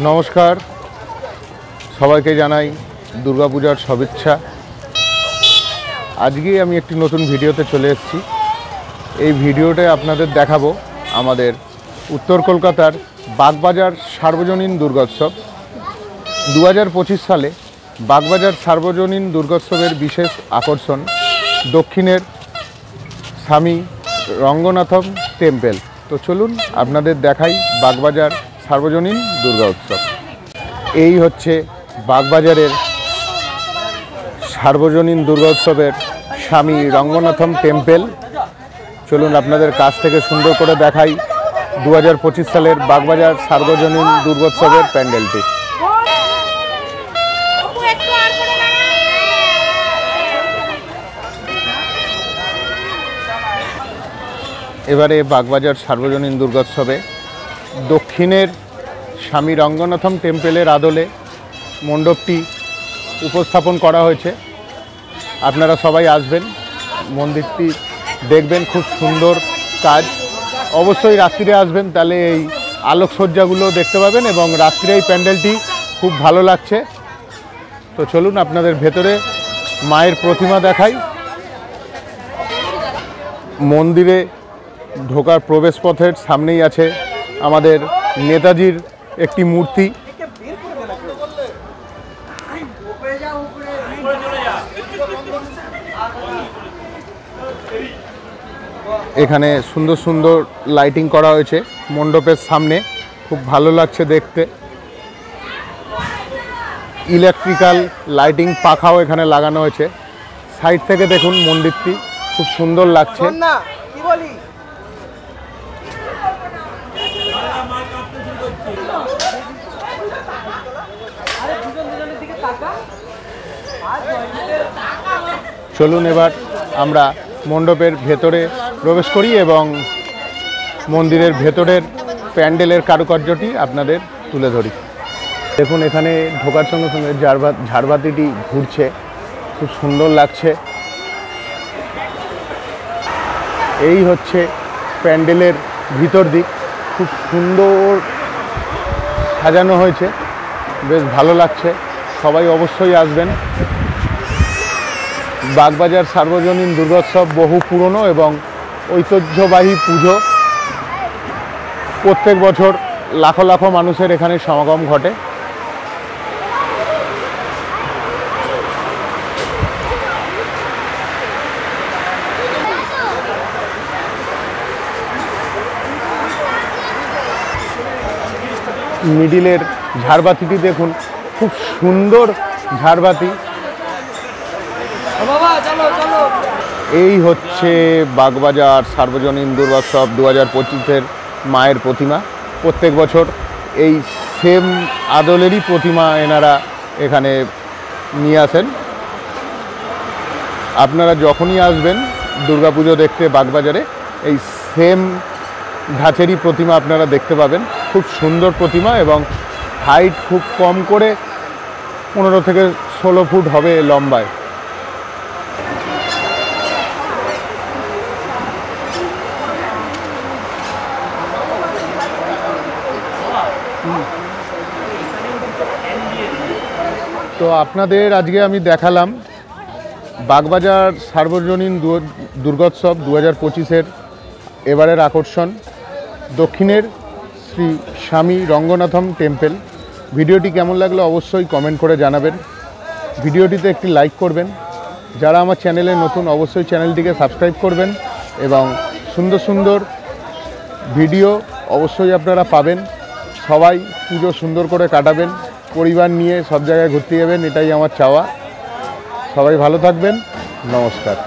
নমস্কার, সবাইকে জানাই দুর্গাপূজার শুভেচ্ছা। আজকে আমি একটি নতুন ভিডিওতে চলে এসেছি। এই ভিডিওতে আপনাদের দেখাবো আমাদের উত্তর কলকাতার বাগবাজার সার্বজনীন দুর্গোৎসব। 2025 সালে বাগবাজার সার্বজনীন দুর্গোৎসবের বিশেষ আকর্ষণ দক্ষিণের স্বামী রঙ্গনাথম টেম্পল। তো চলুন আপনাদের দেখাই বাগবাজার সার্বজনীন দুর্গা উৎসব। এই হচ্ছে বাগবাজারের সার্বজনীন দুর্গা উৎসবের স্বামী রঙ্গনাথম টেম্পল। চলুন আপনাদের কাছ থেকে সুন্দর করে দেখাই 2025 সালের বাগবাজার সার্বজনীন দুর্গোৎসবের প্যান্ডেলটি। এবারে বাগবাজার সার্বজনীন দুর্গোৎসবে দক্ষিণের স্বামী রঙ্গনাথম টেম্পলের আদলে মণ্ডপটি উপস্থাপন করা হয়েছে। আপনারা সবাই আসবেন, মন্দিরটি দেখবেন, খুব সুন্দর কাজ। অবশ্যই রাত্রিরে আসবেন, তাহলে এই আলোকসজ্জাগুলো দেখতে পাবেন এবং রাত্রিরে এই প্যান্ডেলটি খুব ভালো লাগছে। তো চলুন আপনাদের ভেতরে মায়ের প্রতিমা দেখাই। মন্দিরে ঢোকার প্রবেশপথের সামনেই আছে আমাদের নেতাজির একটি মূর্তি। এখানে সুন্দর সুন্দর লাইটিং করা হয়েছে মণ্ডপের সামনে, খুব ভালো লাগছে দেখতে। ইলেকট্রিক্যাল লাইটিং পাখাও এখানে লাগানো হয়েছে। সাইড থেকে দেখুন মন্দিরটি খুব সুন্দর লাগছে। চলুন এবার আমরা মণ্ডপের ভেতরে প্রবেশ করি এবং মন্দিরের ভেতরের প্যান্ডেলের কারুকার্যটি আপনাদের তুলে ধরি। দেখুন এখানে ঢোকার সঙ্গে সঙ্গে ঝাড়বাতিটি ঘুরছে, খুব সুন্দর লাগছে। এই হচ্ছে প্যান্ডেলের ভিতর দিক, খুব সুন্দর সাজানো হয়েছে, বেশ ভালো লাগছে। সবাই অবশ্যই আসবেন। বাগবাজার সার্বজনীন দুর্গোৎসব বহু পুরনো এবং ঐতিহ্যবাহী পুজো। প্রত্যেক বছর লাখো লাখো মানুষের এখানে সমাগম ঘটে। মিডিলের ঝাড়বাতিটি দেখুন, খুব সুন্দর ঝাড়বাতি। এই হচ্ছে বাগবাজার সার্বজনীন দুর্গোৎসব 2025-এর মায়ের প্রতিমা। প্রত্যেক বছর এই সেম আদলেরই প্রতিমা এনারা এখানে নিয়ে আসেন। আপনারা যখনই আসবেন দুর্গাপুজো দেখতে বাগবাজারে, এই সেম ধাঁচেরই প্রতিমা আপনারা দেখতে পাবেন। খুব সুন্দর প্রতিমা এবং হাইট খুব কম করে 15 থেকে 16 ফুট হবে লম্বায়। তো আপনাদের আজকে আমি দেখালাম বাগবাজার সার্বজনীন দুর্গোৎসব 2025-এর এবারের আকর্ষণ দক্ষিণের শ্রী স্বামী রঙ্গনাথম টেম্পল। ভিডিওটি কেমন লাগলো অবশ্যই কমেন্ট করে জানাবেন। ভিডিওটিতে একটি লাইক করবেন। যারা আমার চ্যানেলে নতুন অবশ্যই চ্যানেলটিকে সাবস্ক্রাইব করবেন এবং সুন্দর সুন্দর ভিডিও অবশ্যই আপনারা পাবেন। সবাই পুজো সুন্দর করে কাটাবেন, পরিবার নিয়ে সব জায়গায় ঘুরতে যাবেন, এটাই আমার চাওয়া। সবাই ভালো থাকবেন। নমস্কার।